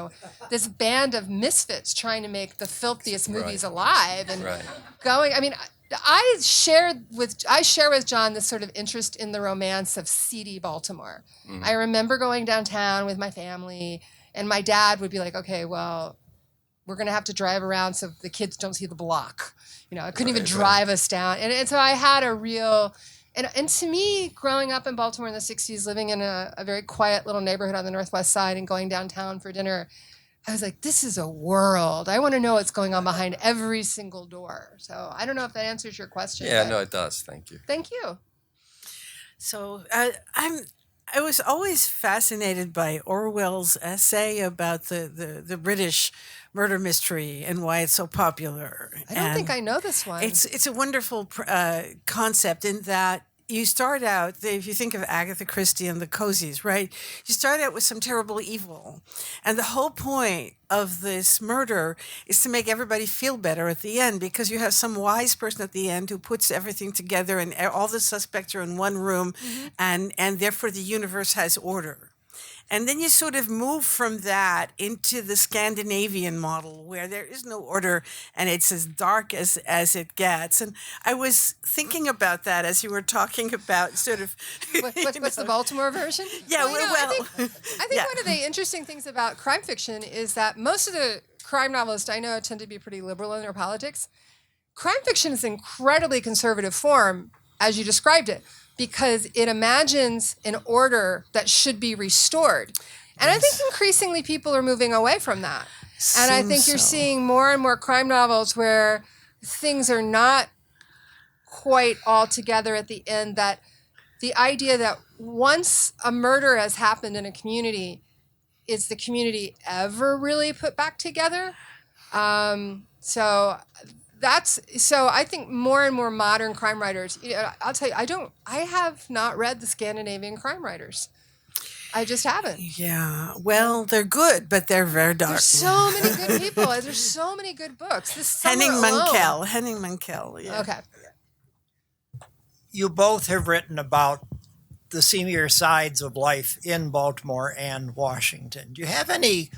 this band of misfits trying to make the filthiest movies alive and going, I share with John this sort of interest in the romance of seedy Baltimore. Mm. I remember going downtown with my family, and my dad would be like, okay, well, we're going to have to drive around so the kids don't see the block. I couldn't even drive us down. And so I had a real, and to me, growing up in Baltimore in the 60s, living in a very quiet little neighborhood on the Northwest Side and going downtown for dinner, I was like, this is a world. I want to know what's going on behind every single door. So I don't know if that answers your question. Yeah, no, it does. Thank you. Thank you. So I was always fascinated by Orwell's essay about the British murder mystery and why it's so popular. I don't think I know this one. It's a wonderful concept in that you start out, if you think of Agatha Christie and the Cozies, right? You start out with some terrible evil. And the whole point of this murder is to make everybody feel better at the end, because you have some wise person at the end who puts everything together and all the suspects are in one room, and therefore the universe has order. And then you sort of move from that into the Scandinavian model where there is no order and it's as dark as it gets. And I was thinking about that as you were talking about sort of. What's the Baltimore version? Yeah, I think one of the interesting things about crime fiction is that most of the crime novelists I know tend to be pretty liberal in their politics. Crime fiction is an incredibly conservative form, as you described it, because it imagines an order that should be restored. And I think increasingly people are moving away from that. And I think you're seeing more and more crime novels where things are not quite all together at the end, that the idea that once a murder has happened in a community, is the community ever really put back together? So I think more and more modern crime writers, I'll tell you, I have not read the Scandinavian crime writers. I just haven't. Yeah, well, they're good, but they're very dark. There's so many good people. There's so many good books. This summer Henning Mankell. Yeah. Okay. You both have written about the seamier sides of life in Baltimore and Washington. Do you have any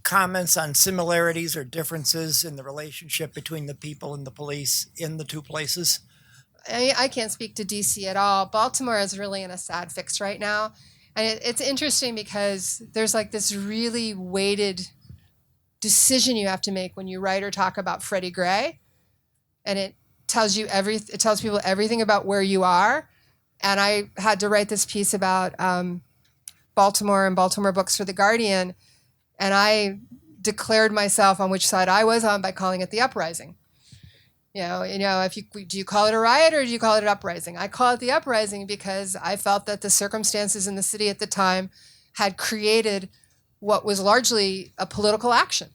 comments on similarities or differences in the relationship between the people and the police in the two places? I can't speak to DC at all. Baltimore is really in a sad fix right now. And it's interesting because there's like this really weighted decision you have to make when you write or talk about Freddie Gray. And it tells people everything about where you are. And I had to write this piece about Baltimore and Baltimore books for The Guardian. And I declared myself on which side I was on by calling it the uprising. Do you call it a riot or do you call it an uprising? I call it the uprising because I felt that the circumstances in the city at the time had created what was largely a political action.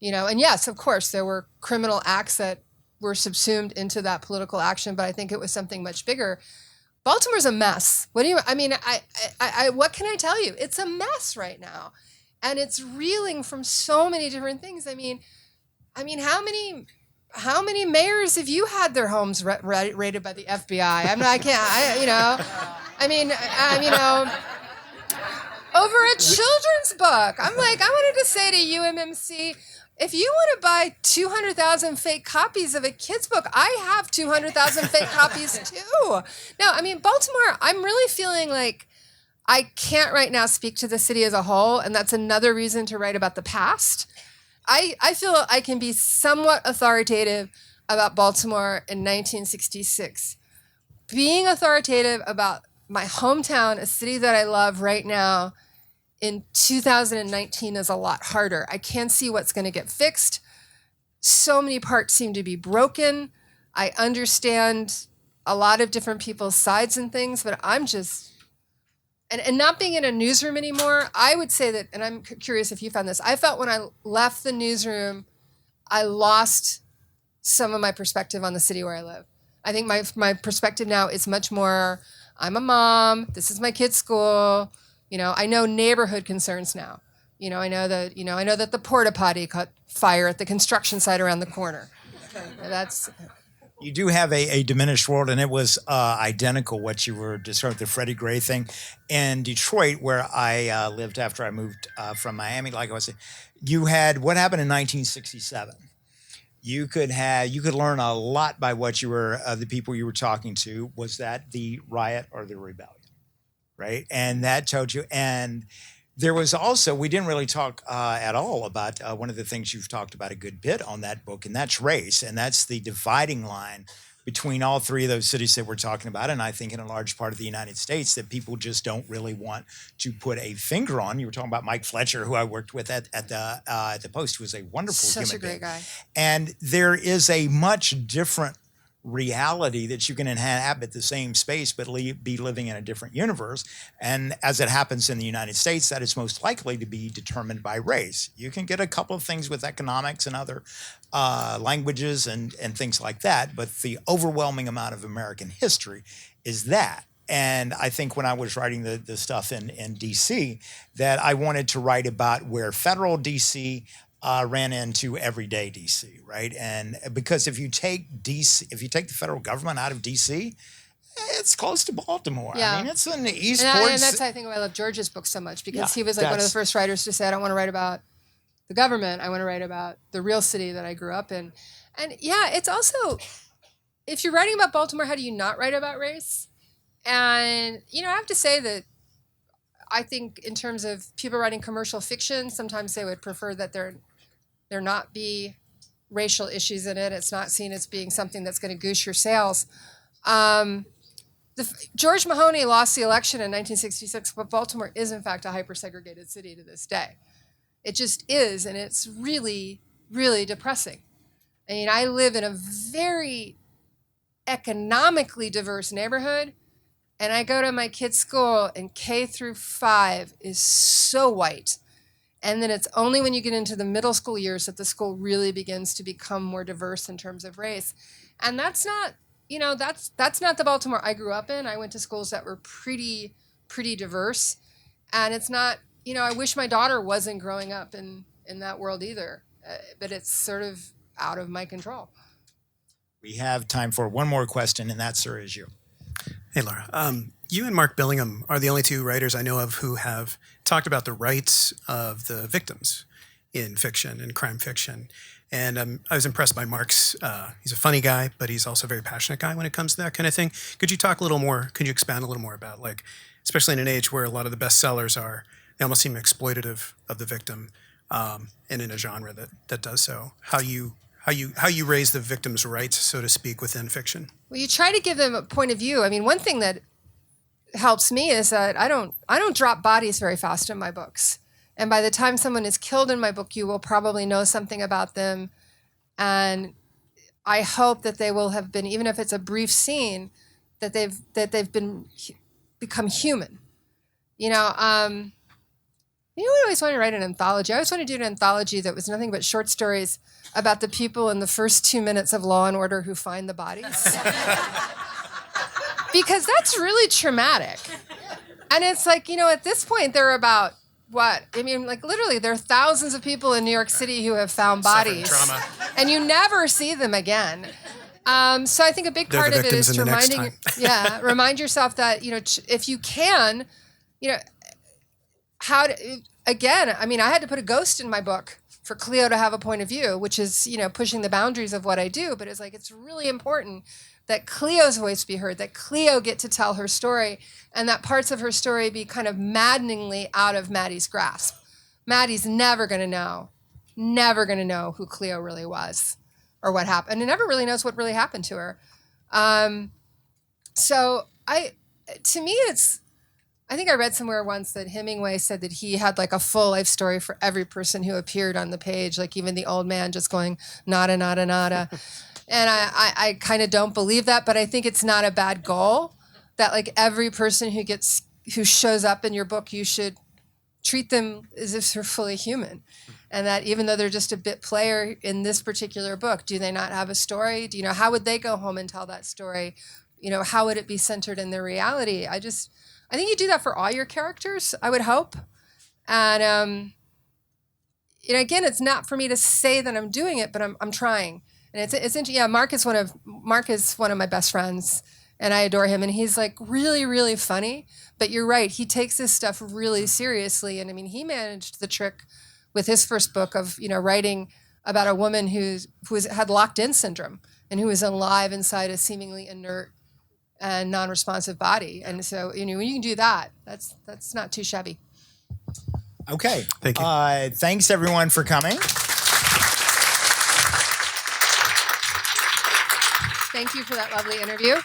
And yes, of course, there were criminal acts that were subsumed into that political action, but I think it was something much bigger. Baltimore's a mess. What can I tell you? It's a mess right now. And it's reeling from so many different things. I mean, how many mayors have you had their homes raided by the FBI? Over a children's book. I wanted to say to UMMC, if you want to buy 200,000 fake copies of a kid's book, I have 200,000 fake copies too. No, Baltimore, I'm really feeling like I can't right now speak to the city as a whole, and that's another reason to write about the past. I feel I can be somewhat authoritative about Baltimore in 1966. Being authoritative about my hometown, a city that I love right now, in 2019 is a lot harder. I can't see what's going to get fixed. So many parts seem to be broken. I understand a lot of different people's sides and things, but I'm just... And not being in a newsroom anymore, I would say that, and I'm curious if you found this, I felt when I left the newsroom, I lost some of my perspective on the city where I live. I think my perspective now is much more, I'm a mom, this is my kid's school, I know neighborhood concerns now. I know that the porta potty caught fire at the construction site around the corner. That's... You do have a diminished world, and it was identical what you were describing, the Freddie Gray thing. In Detroit, where I lived after I moved from Miami, like I was saying, you had what happened in 1967. You could learn a lot by what you were, the people you were talking to. Was that the riot or the rebellion, right? And that told you. And there was also, we didn't really talk at all about one of the things you've talked about a good bit on that book, and that's race. And that's the dividing line between all three of those cities that we're talking about. And I think in a large part of the United States that people just don't really want to put a finger on. You were talking about Mike Fletcher, who I worked with at the Post, who was a wonderful human Such a great being. guy. And there is a much different reality that you can inhabit the same space but be living in a different universe. And as it happens in the United States, that is most likely to be determined by race. You can get a couple of things with economics and other languages and things like that, but the overwhelming amount of American history is that. And I think when I was writing the stuff in DC, that I wanted to write about where federal DC ran into everyday DC, right? And because if you take the federal government out of DC, it's close to Baltimore. Yeah. I mean, it's in the East And Port. that's, I think, why I love George's book so much, because Yeah, he was like one of the that's- first writers to say, I don't want to write about the government. I want to write about the real city that I grew up in. And yeah, it's also, if you're writing about Baltimore, how do you not write about race? And, I have to say that I think in terms of people writing commercial fiction, sometimes they would prefer that there not be racial issues in it. It's not seen as being something that's going to goose your sales. George Mahoney lost the election in 1966, but Baltimore is in fact a hyper-segregated city to this day. It just is, and it's really, really depressing. I mean, I live in a very economically diverse neighborhood, and I go to my kids' school, and K through 5 is so white. And then it's only when you get into the middle school years that the school really begins to become more diverse in terms of race. And that's not, that's not the Baltimore I grew up in. I went to schools that were pretty diverse. And it's not, I wish my daughter wasn't growing up in that world either. But it's sort of out of my control. We have time for one more question, and that, sir, is you. Hey, Laura. You and Mark Billingham are the only two writers I know of who have talked about the rights of the victims in fiction and crime fiction. And I was impressed by Mark's, he's a funny guy, but he's also a very passionate guy when it comes to that kind of thing. Could you talk a little more, could you expand a little more about, like, especially in an age where a lot of the bestsellers they almost seem exploitative of the victim, and in a genre that does so. How you raise the victim's rights, so to speak, within fiction? Well, you try to give them a point of view. I mean, one thing that helps me is that I don't drop bodies very fast in my books. And by the time someone is killed in my book, you will probably know something about them. And I hope that they will have been, even if it's a brief scene, that they've become human. I always wanted to write an anthology. I always wanted to do an anthology that was nothing but short stories about the people in the first 2 minutes of Law and Order who find the bodies. Because that's really traumatic. And it's like, at this point, there are about, literally, there are thousands of people in New York City who have found bodies. Trauma. And you never see them again. So I think a big part of it is to remind yourself that, if you can, I had to put a ghost in my book for Cleo to have a point of view, which is, pushing the boundaries of what I do. But it's like, it's really important that Cleo's voice be heard, that Cleo get to tell her story, and that parts of her story be kind of maddeningly out of Maddie's grasp. Maddie's never going to know who Cleo really was or what happened, and never really knows what really happened to her. To me, I think I read somewhere once that Hemingway said that he had like a full life story for every person who appeared on the page, like even the old man just going, nada, nada, nada. And I kind of don't believe that, but I think it's not a bad goal that like every person who shows up in your book, you should treat them as if they're fully human. And that even though they're just a bit player in this particular book, do they not have a story? How would they go home and tell that story? How would it be centered in their reality? I think you do that for all your characters, I would hope. And, again, it's not for me to say that I'm doing it, but I'm trying. And it's interesting. Yeah, Mark is one of my best friends, and I adore him. And he's like really, really funny. But you're right, he takes this stuff really seriously. And I mean, he managed the trick with his first book of writing about a woman who had locked-in syndrome and who was alive inside a seemingly inert and non-responsive body. And so when you can do that, that's not too shabby. Okay. Thank you. Thanks everyone for coming. Thank you for that lovely interview.